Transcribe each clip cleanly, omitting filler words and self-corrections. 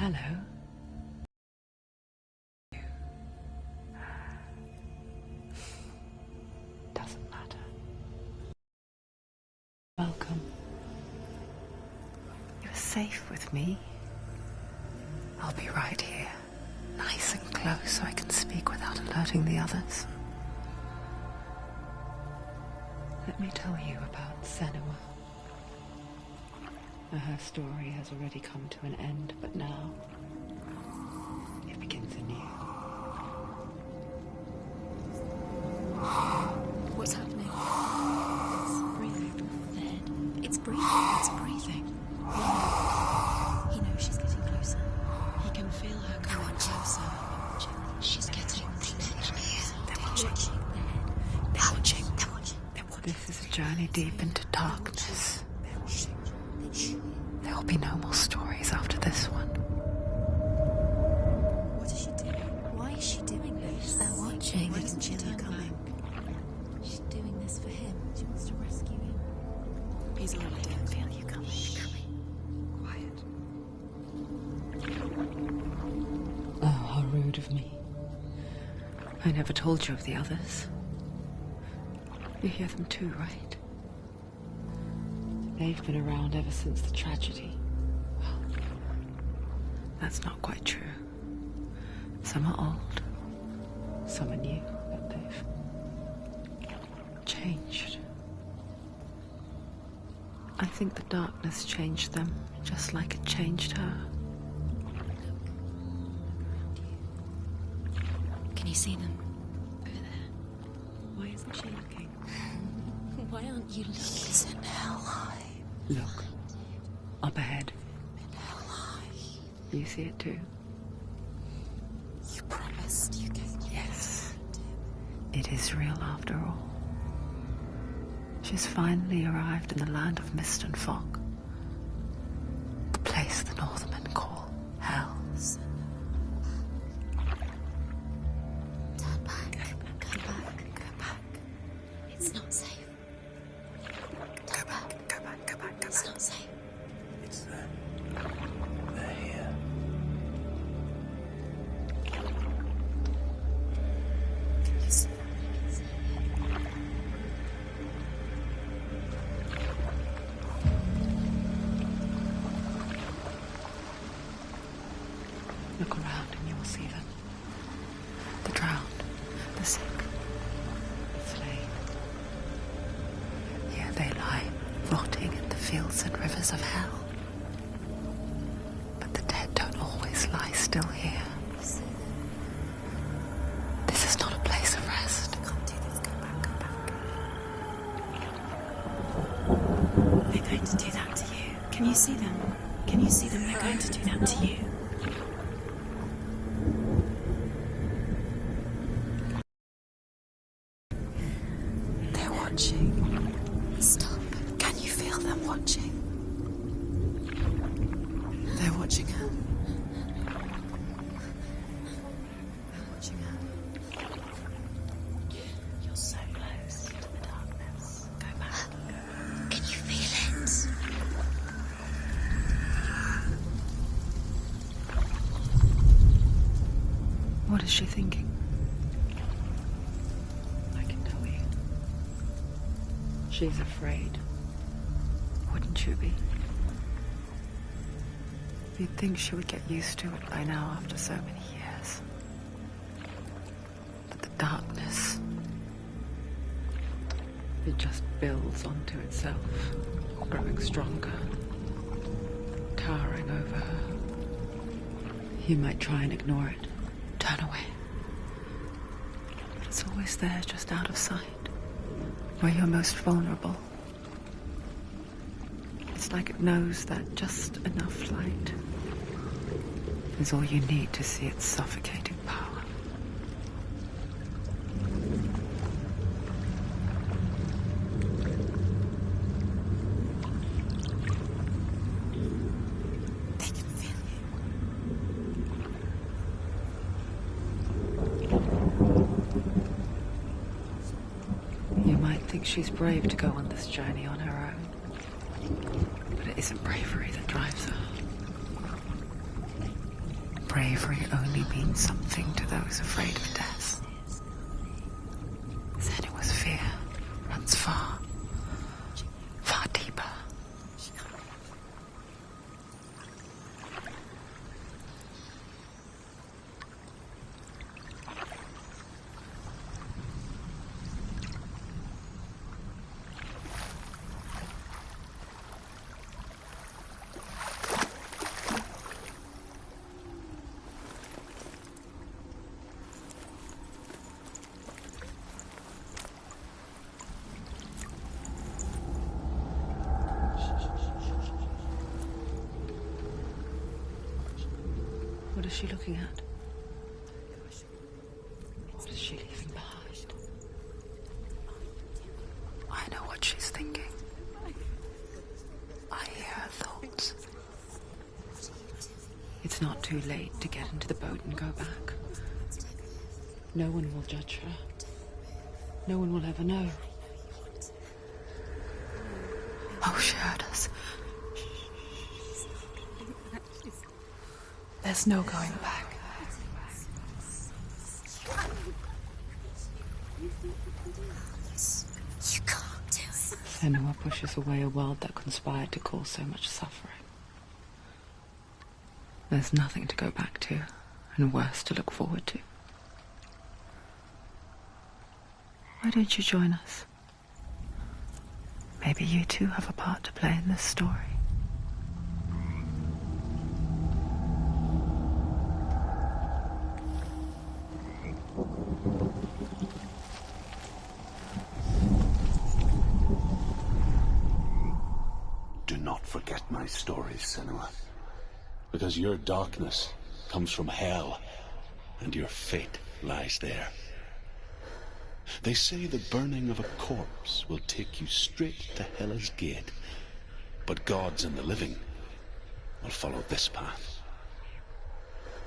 Hello. Doesn't matter. Welcome. You're safe with me. I'll be right here, nice and close so I can speak without alerting the others. Let me tell you about Senua. Her story has already come to an end, but now it begins anew. What's happening? It's breathing. The head. It's breathing. It's breathing. He knows she's getting closer. He can feel her coming closer. She's getting closer. They're watching. They're watching. They're watching. They're watching. This is a journey deep into darkness. There will be no more stories after this one. What is she doing? Why is she doing this? They're watching. Why doesn't she turn coming? She's doing this for him. She wants to rescue him. He's already doing. Feel you coming. Quiet. Oh, how rude of me. I never told you of the others. You hear them too, right? They've been around ever since the tragedy. Well, that's not quite true. Some are old, some are new, but they've changed. I think the darkness changed them, just like it changed her. Can you see them? Over there. Why isn't she looking? Why aren't you looking? He's in hell high. Look, up ahead. In hell high. You see it too? You promised you gave me. Yes. It is real after all. She's finally arrived in the land of mist and fog. The place the Northmen call hell. Turn back. Go back. Go back. It's not safe. Go back. Go back. Go back. Go It's back. not safe. It's them. They're here. You see that? Look around and you will see them. The drowned, the sick, the slain. Here they lie, rotting in the fields and rivers of hell. But the dead don't always lie still here. This is not a place of rest. I can't do this. Go back. Go back. They're going to do that to you. Can you see them? Can you see them? They're going to do that to you. They're watching. Stop. Can you feel them watching? They're watching her. They're watching her. You're so close to the darkness. Go back. Can you feel it? What is she thinking? I can tell you. She's afraid. Wouldn't you be? You'd think she would get used to it by now after so many years. But the darkness, it just builds onto itself, growing stronger, towering over her. You might try and ignore it, turn away. But it's always there, just out of sight, where you're most vulnerable. It's like it knows that just enough light is all you need to see its suffocating power. They can feel You might think she's brave to go on this journey on her own, but it isn't bravery that drives her. bravery only means something to those afraid of death. Senua's fear runs far, far deeper. What is she looking at? What is she leaving behind? I know what she's thinking. I hear her thoughts. It's not too late to get into the boat and go back. No one will judge her. No one will ever know. Oh, she heard us. There's no going back. You can't do it. Senua pushes away a world that conspired to cause so much suffering. There's nothing to go back to, and worse to look forward to. Why don't you join us? Maybe you too have a part to play in this story. Do not forget my stories, Senua. Because your darkness comes from hell, and your fate lies there. They say the burning of a corpse will take you straight to Hela's gate, but gods and the living will follow this path.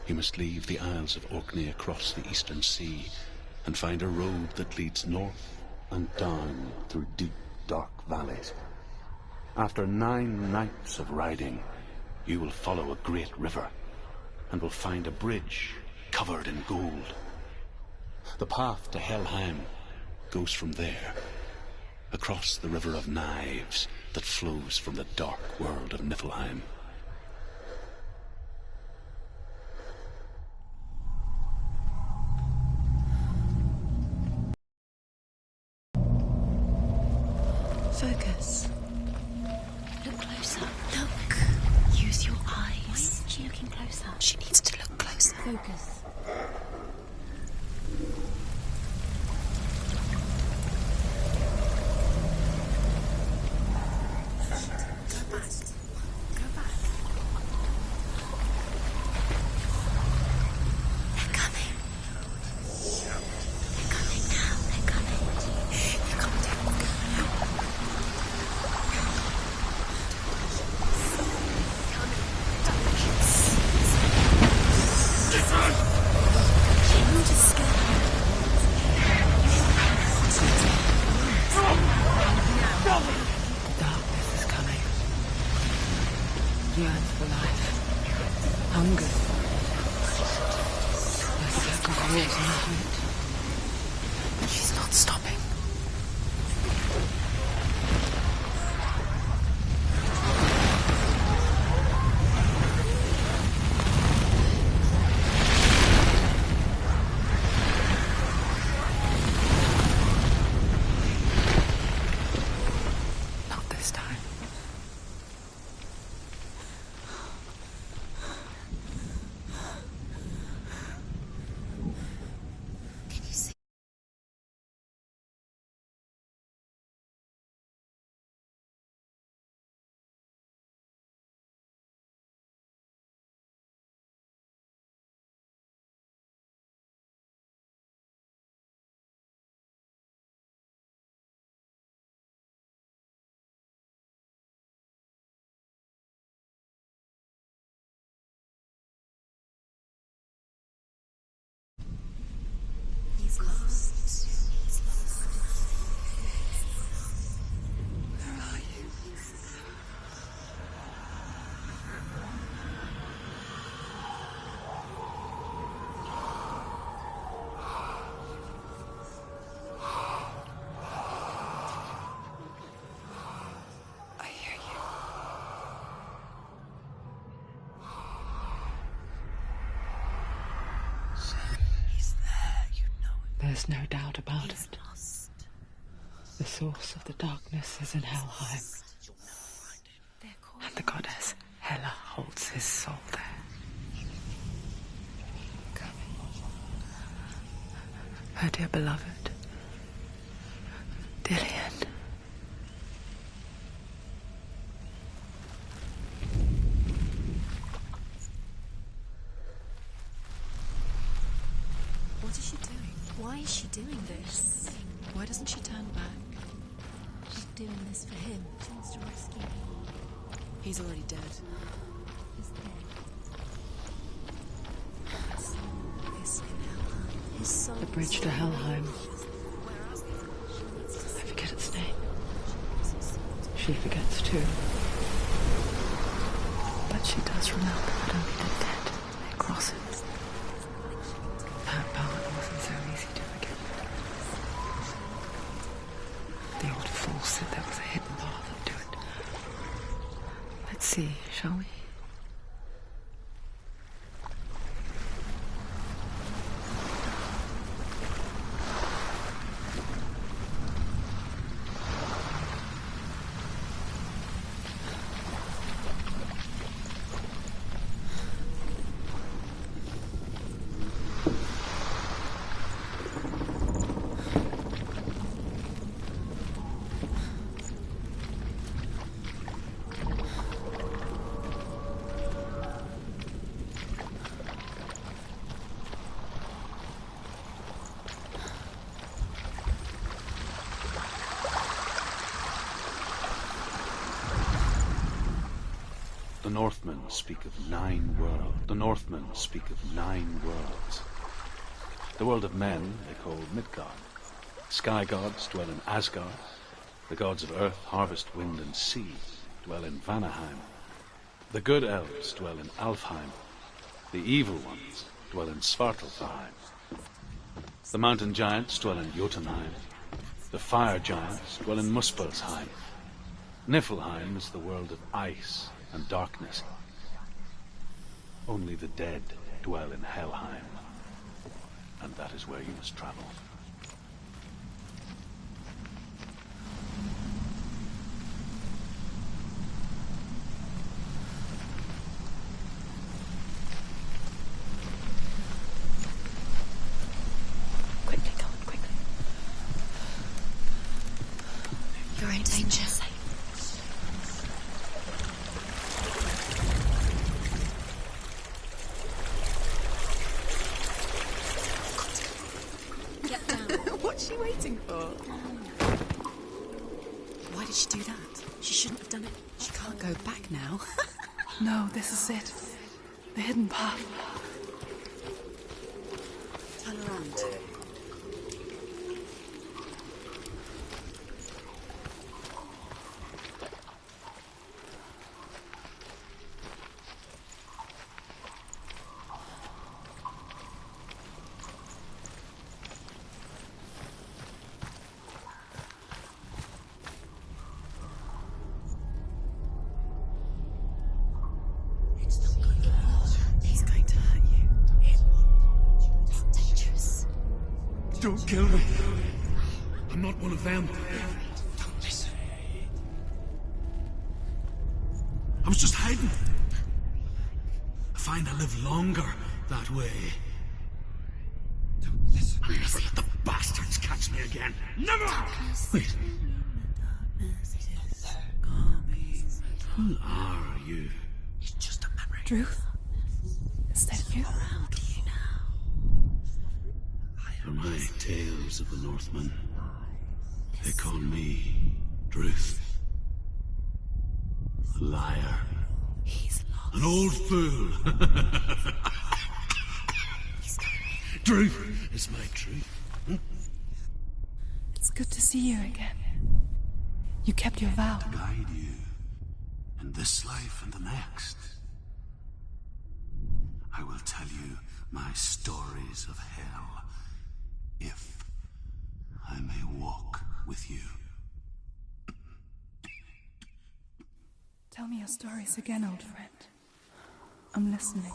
You must leave the Isles of Orkney across the eastern sea and find a road that leads north and down through deep, dark valleys. After 9 nights of riding, you will follow a great river and will find a bridge covered in gold. The path to Helheim goes from there, across the river of knives that flows from the dark world of Niflheim. Focus. Look closer. Look. Use your eyes. Why isn't she looking closer? She needs to look closer. Focus. Darkness is coming. Yearns for life. Hunger. The circle grows in height. She's not stopping. There's no doubt about He's it. lost. The source of the darkness is in Helheim, They're calling and the goddess Hela holds his soul there. Her dear beloved, Dillian. What is she doing? Why is she doing this? Why doesn't she turn back? She's doing this for him. She wants to rescue him. He's already dead. He's dead. His soul is in Helheim. His soul. The bridge to Helheim. I forget its name. She forgets too. But she does remember that only the dead may cross it. That part wasn't so easy to forget. The old fool said there was a hidden path up to it. Let's see, shall we? The Northmen speak of 9 worlds. The Northmen speak of 9 worlds. The world of men they call Midgard. Sky gods dwell in Asgard. The gods of earth, harvest, wind, and sea dwell in Vanaheim. The good elves dwell in Alfheim. The evil ones dwell in Svartalfheim. The mountain giants dwell in Jotunheim. The fire giants dwell in Muspelheim. Niflheim is the world of ice and darkness. Only the dead dwell in Helheim, and that is where you must travel. Quickly, go on, quickly. You're in danger. Get down. What's she waiting for? Why did she do that? She shouldn't have done it. She can't go back now. No, this is it. The hidden path. Turn around. He's going to hurt you. It's dangerous. Don't kill me. I'm not one of them. Don't listen. I was just hiding. I find I live longer that way. Don't listen. I'll never let the bastards catch me again. Never! Wait. Who are you? It's just a memory. Druth? Is that you? Around you now. For my tales of the Northmen, they call me Druth. A liar. He's lost. An old fool. Truth is my truth. It's good to see you again. You kept your vow. Guide you in this life and the next. I will tell you my stories of hell, if I may walk with you. Tell me your stories again, old friend. I'm listening.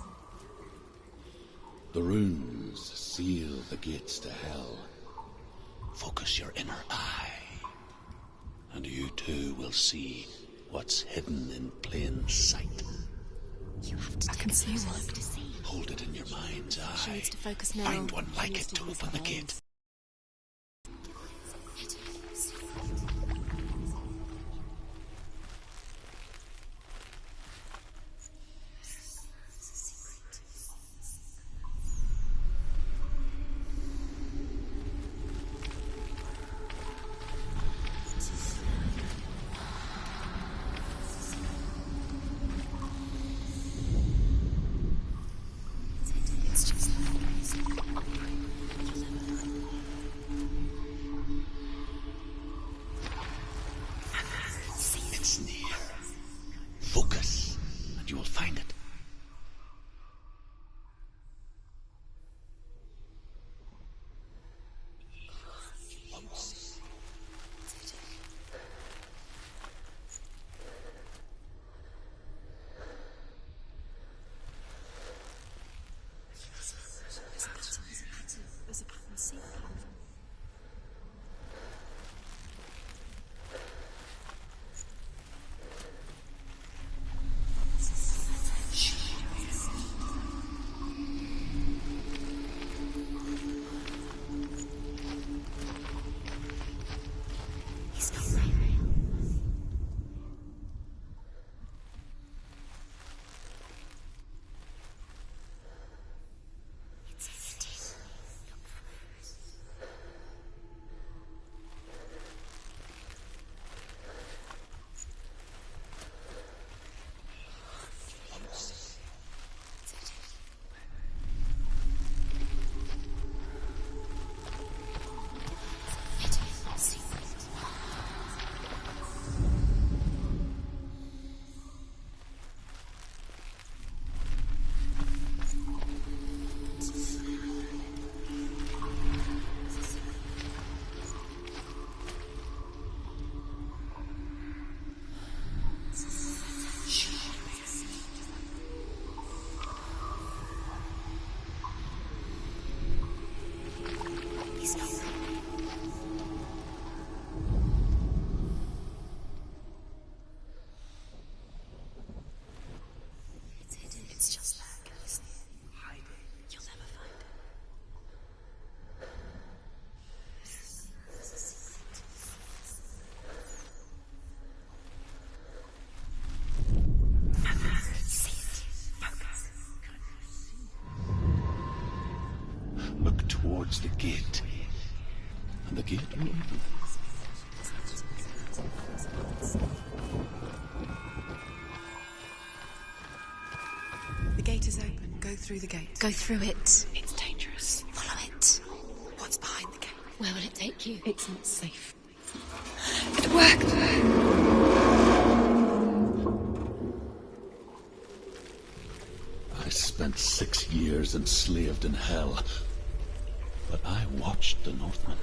The runes seal the gates to hell. Focus your inner eye, and you too will see what's hidden in plain sight. You have to I can see one. to see. Hold it in your mind's eye. She needs to focus now. Find one She like needs it to use open her the gate. hands. It's just It's near. Focus, and you will find it. there's a pattern. See the pattern. He's not right. It's just that, guys. Hide it. You'll never find it. Look towards the gate, and the gate will open. The gate is open. Go through the gate. Go through it. It's dangerous. Follow it. What's behind the gate? Where will it take you? It's not safe. It worked. I spent 6 years enslaved in hell, but I watched the Northmen,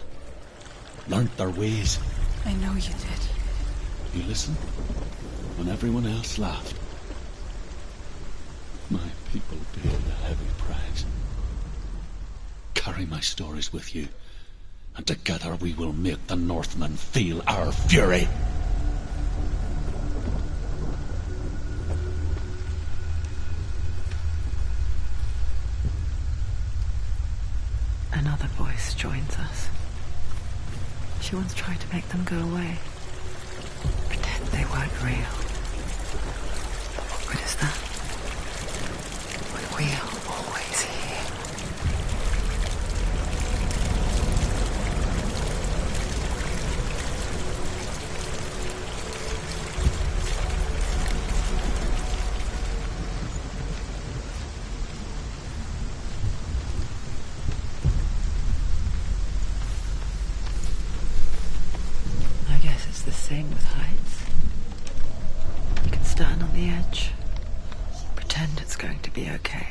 learnt their ways. I know you did. You listened when everyone else laughed. My people paid a heavy price. Carry my stories with you, and together we will make the Northmen feel our fury. Another voice joins us. She once tried to make them go away. Pretend they weren't real. What is that? But we'll always hear. I guess it's the same with heights. You can stand on the edge, pretend it's going to be okay.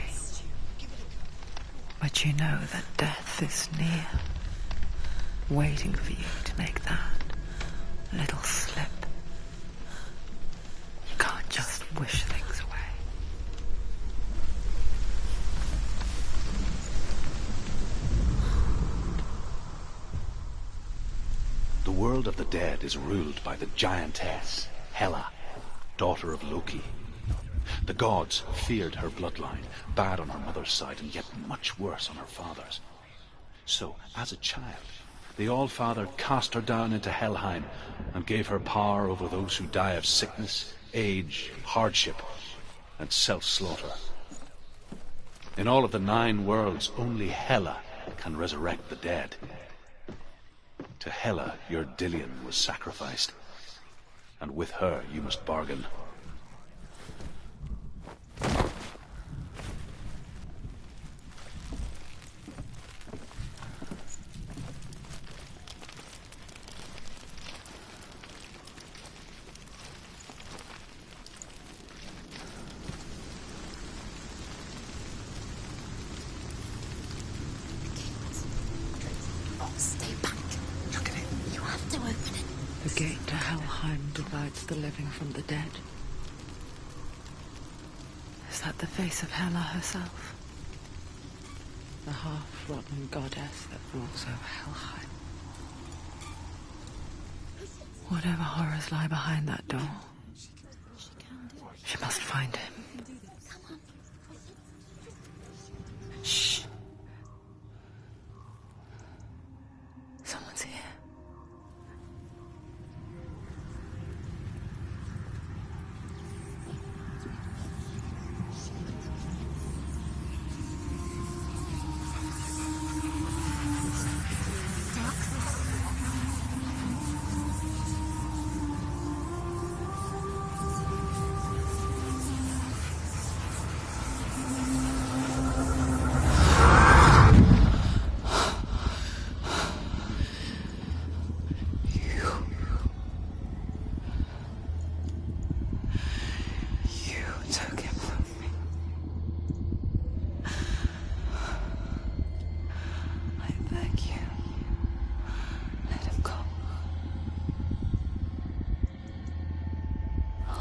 But you know that death is near, waiting for you to make that little slip. You can't just wish things away. world of the dead is ruled by the giantess, Hela, daughter of Loki. The gods feared her bloodline, bad on her mother's side and yet much worse on her father's. So, as a child, the All-Father cast her down into Helheim and gave her power over those who die of sickness, age, hardship, and self-slaughter. In all of the 9 worlds, only Hela can resurrect the dead. To Hela, your Dillion was sacrificed, and with her you must bargain. Stay back. Look at it. You have to open it. The gate to Helheim divides the living from the dead. Is that the face of Hela herself? The half-rotten goddess that rules over Helheim. Whatever horrors lie behind that door, she must find him. Shh. Someone's here.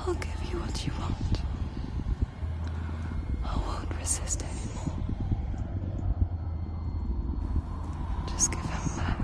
I'll give you what you want. I won't resist anymore. Just give him back.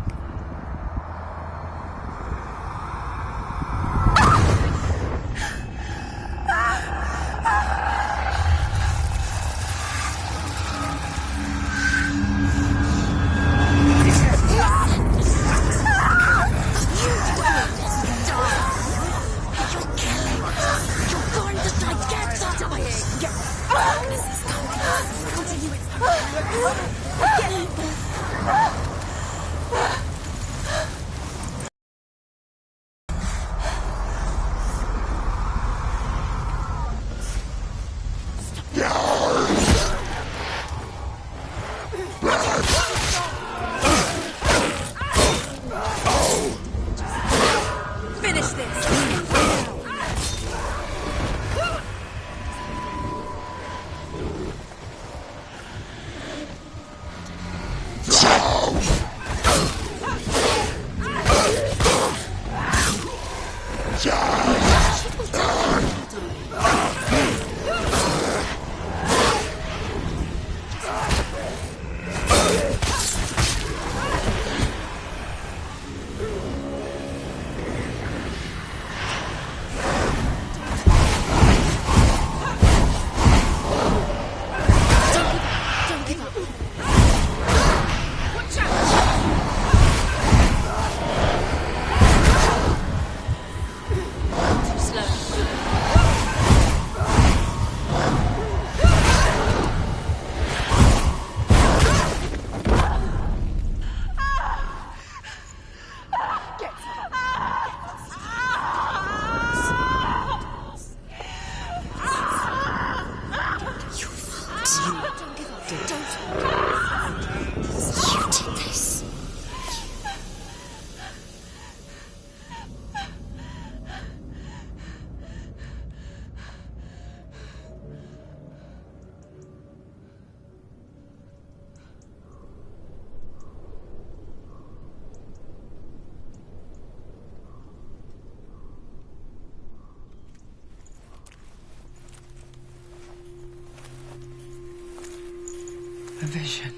A vision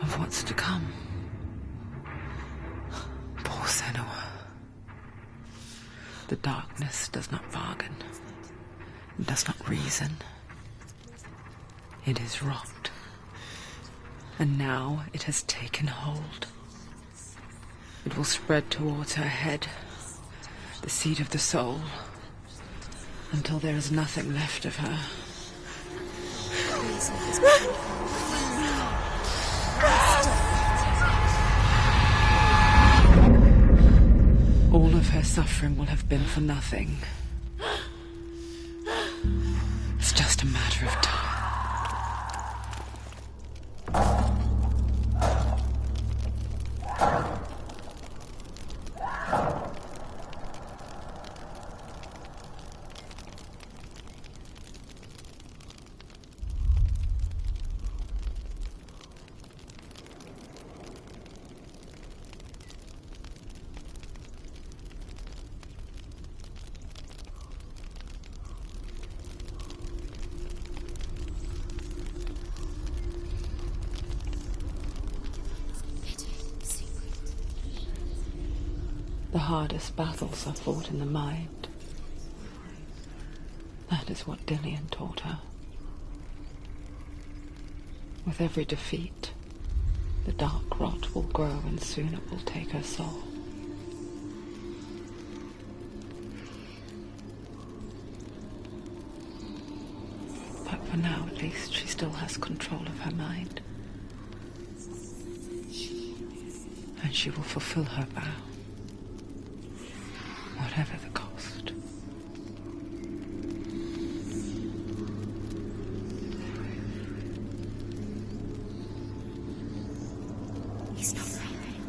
of what's to come. darkness does not bargain, it does not reason. It is wrought, and now it has taken hold. It will spread towards her head, the seat of the soul, until there is nothing left of her. All of her suffering will have been for nothing. It's just a matter of time. The hardest battles are fought in the mind. That is what Dillian taught her. With every defeat, the dark rot will grow and soon it will take her soul. But for now, at least, she still has control of her mind. And she will fulfill her vow. Whatever the cost. He's not breathing.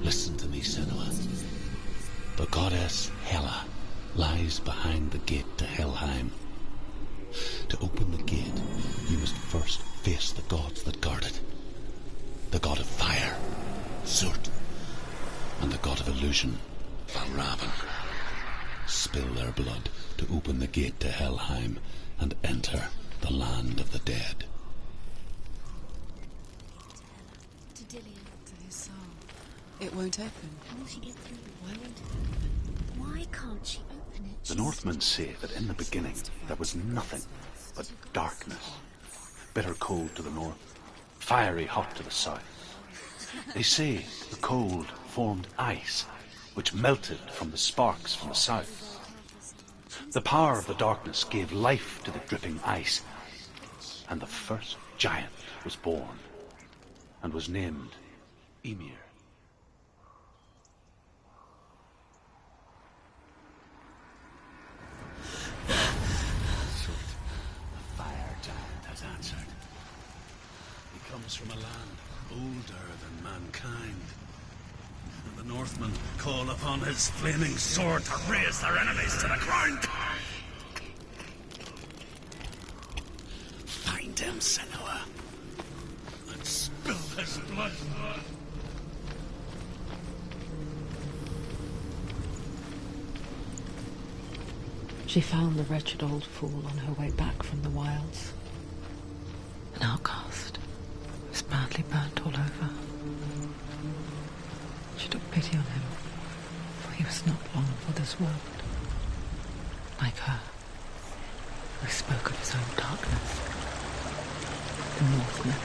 Listen to me, Senua. The goddess Hela lies behind the gate to Helheim. To open the gate, you must first face the gods that guard it. The god of fire, Surt, and the god of illusion, Valravan. Spill their blood to open the gate to Helheim and enter the land of the dead. To Dillian. To his soul. It won't open. How will she get through? Why won't it open? Why can't she open it? The Northmen say that in the beginning there was nothing but darkness. Bitter cold to the north, fiery hot to the south. They say the cold formed ice, which melted from the sparks from the south. The power of the darkness gave life to the dripping ice, and the first giant was born, and was named Ymir. The fire giant has answered. He comes from a land older than mankind. And the Northmen call upon his flaming sword to raise their enemies to the ground. Find him, Senua, and spill his blood. She found the wretched old fool on her way back from the wilds. An outcast. Was badly burnt all over. She took pity on him, for he was not long for this world. Like her, who spoke of his own darkness. The Northmen.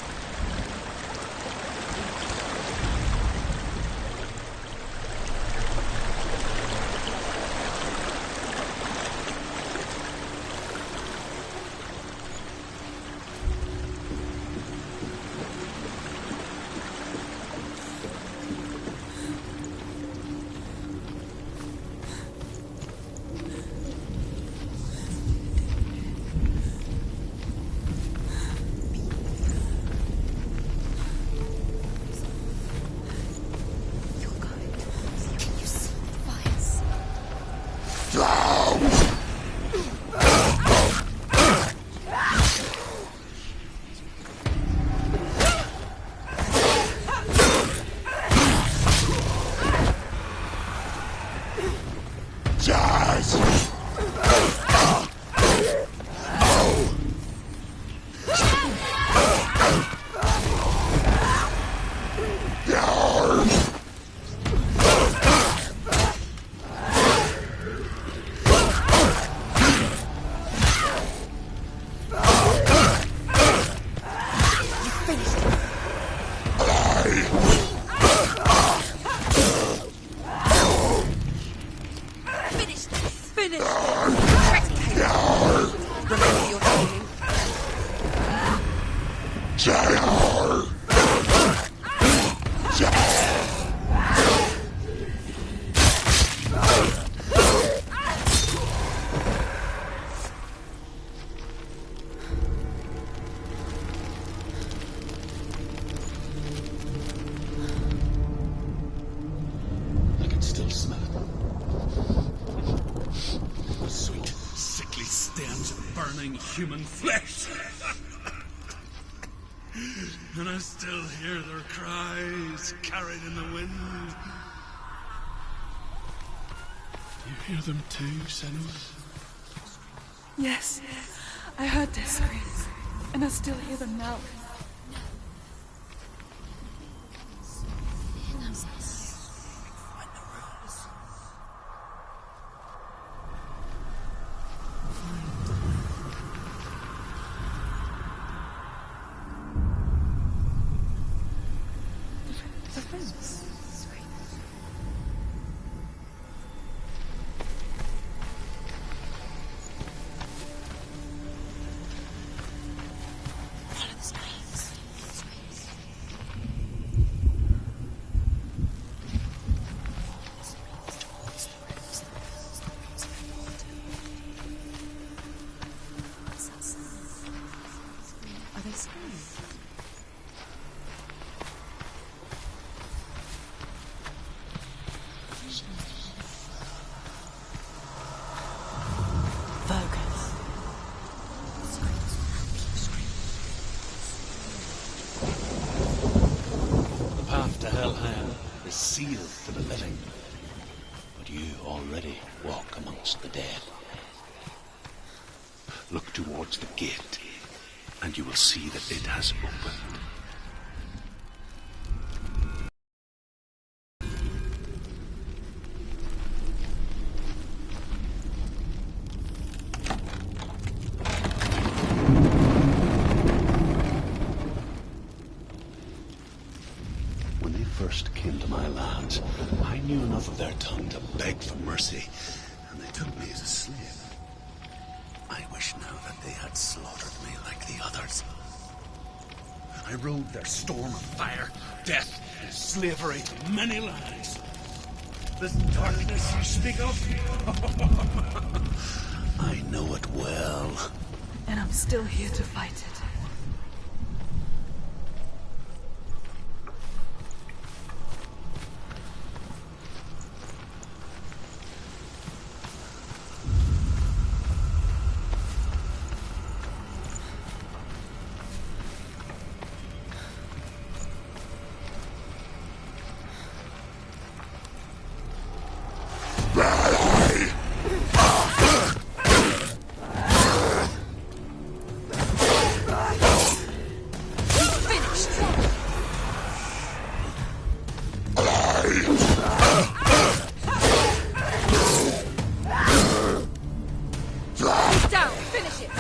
Finish this! Remember your training. I can still smell it. The sweet, sickly stench of burning human flesh. And I still hear their cries carried in the wind. You hear them too, Senua? Yes, I heard their screams, and I still hear them now. The fence. Follow the screams. Are they screaming? Focus. The path to Hellheim is sealed to the living. But you already walk amongst the dead. Look towards the gate, and you will see that it has opened. When they first came to my lands, I knew enough of their tongue to beg for mercy, and they took me as a slave. I wish now that they had slaughtered me like the others. I rode their storm of fire, death, and slavery to many lands. This darkness you speak of, I know it well. And I'm still here to fight it. Down! Finish it!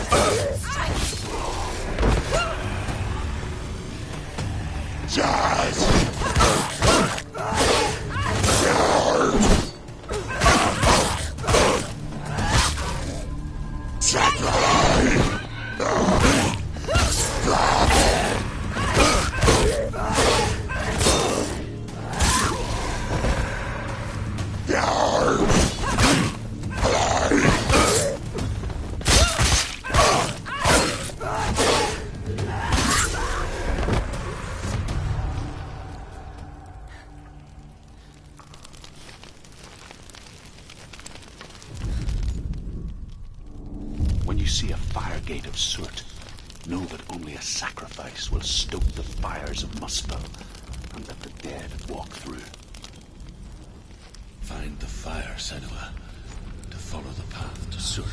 When you see a fire gate of soot, know that only a sacrifice will stoke the fires of Muspel, and that the dead walk through. Find the fire, Senua, to follow the path to soot.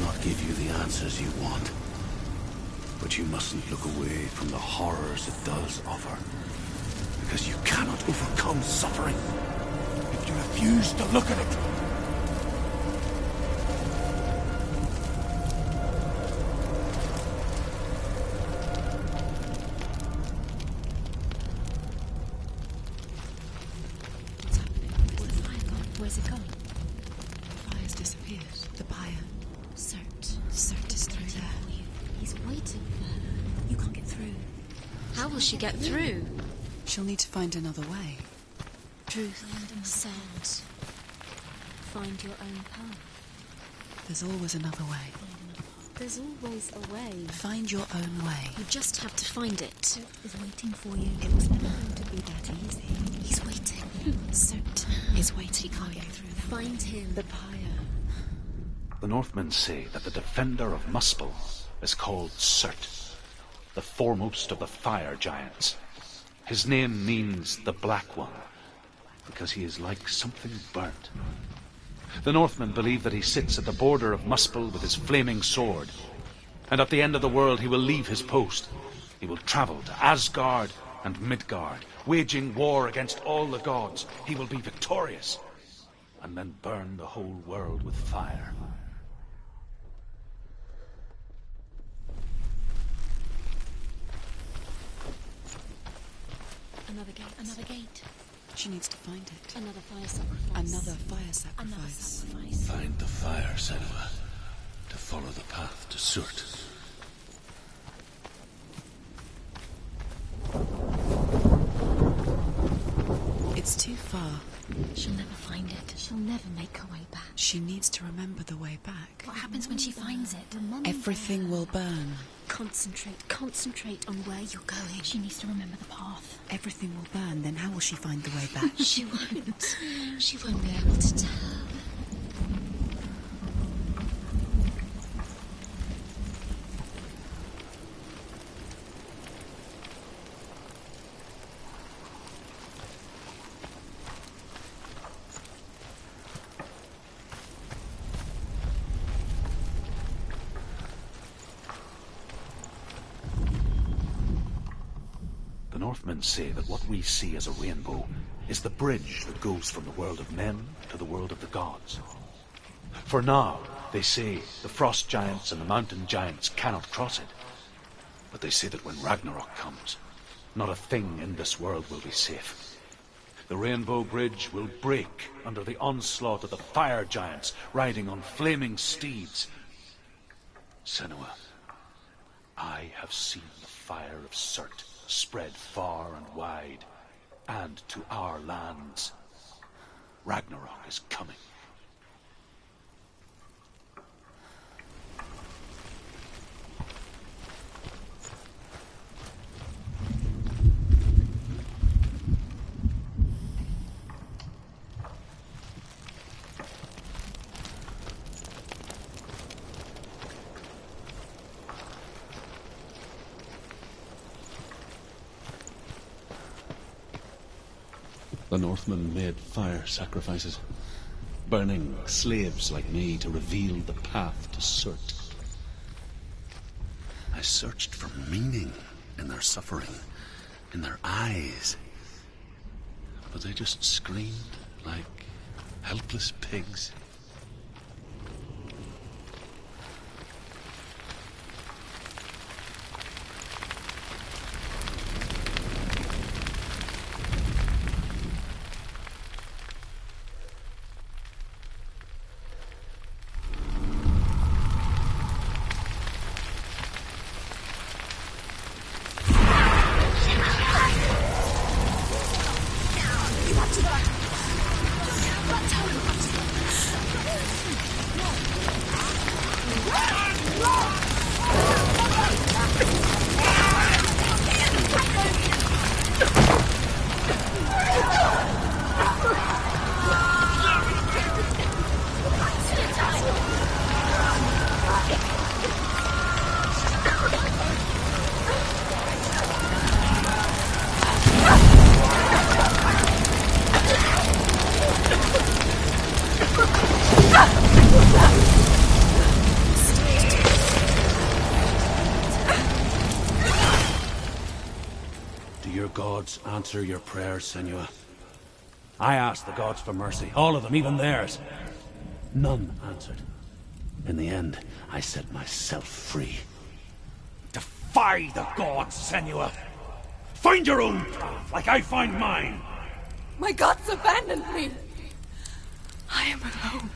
cannot give you the answers you want. But you mustn't look away from the horrors it does offer. Because you cannot overcome suffering if you refuse to look at it. What's happening? Where's the fire gone? Where's it gone? The fire's disappeared. The pyre. Cert is through there. For you. He's waiting for her. You can't get through. How will she get through? She'll need to find another way. Truth, Cert. Find your own path. There's always another way. There's always a way. Find your own way. You just have to find it. Cert is waiting for you. It was never going to be that easy. He's waiting. Cert Is waiting. He can't get through that. Find him. The pyre. The Northmen say that the defender of Muspel is called Surt, the foremost of the fire giants. His name means the Black One, because he is like something burnt. The Northmen believe that he sits at the border of Muspel with his flaming sword, and at the end of the world he will leave his post. He will travel to Asgard and Midgard, waging war against all the gods. He will be victorious, and then burn the whole world with fire. Another gate. Another gate. She needs to find it. Another fire sacrifice. Another fire Another sacrifice. sacrifice. Find the fire, Senua, to follow the path to Surt. It's too far. She'll never find it. She'll never make her way back. She needs to remember the way back. What happens when she finds it? Everything will burn. Concentrate on where you're going. She needs to remember the path. Everything will burn. Then how will she find the way back? She won't. She won't be able to tell. The Northmen say that what we see as a rainbow is the bridge that goes from the world of men to the world of the gods. For now, they say, the frost giants and the mountain giants cannot cross it. But they say that when Ragnarok comes, not a thing in this world will be safe. The rainbow bridge will break under the onslaught of the fire giants riding on flaming steeds. Senua, I have seen the fire of Surt spread far and wide, and to our lands. Ragnarok is coming. The Northmen made fire sacrifices, burning slaves like me to reveal the path to Surt. I searched for meaning in their suffering, in their eyes. But they just screamed like helpless pigs. gods answer your prayers, Senua. I asked the gods for mercy, all of them, even theirs. None answered. In the end, I set myself free. Defy the gods, Senua! Find your own path, like I find mine! My gods abandoned me! I am alone.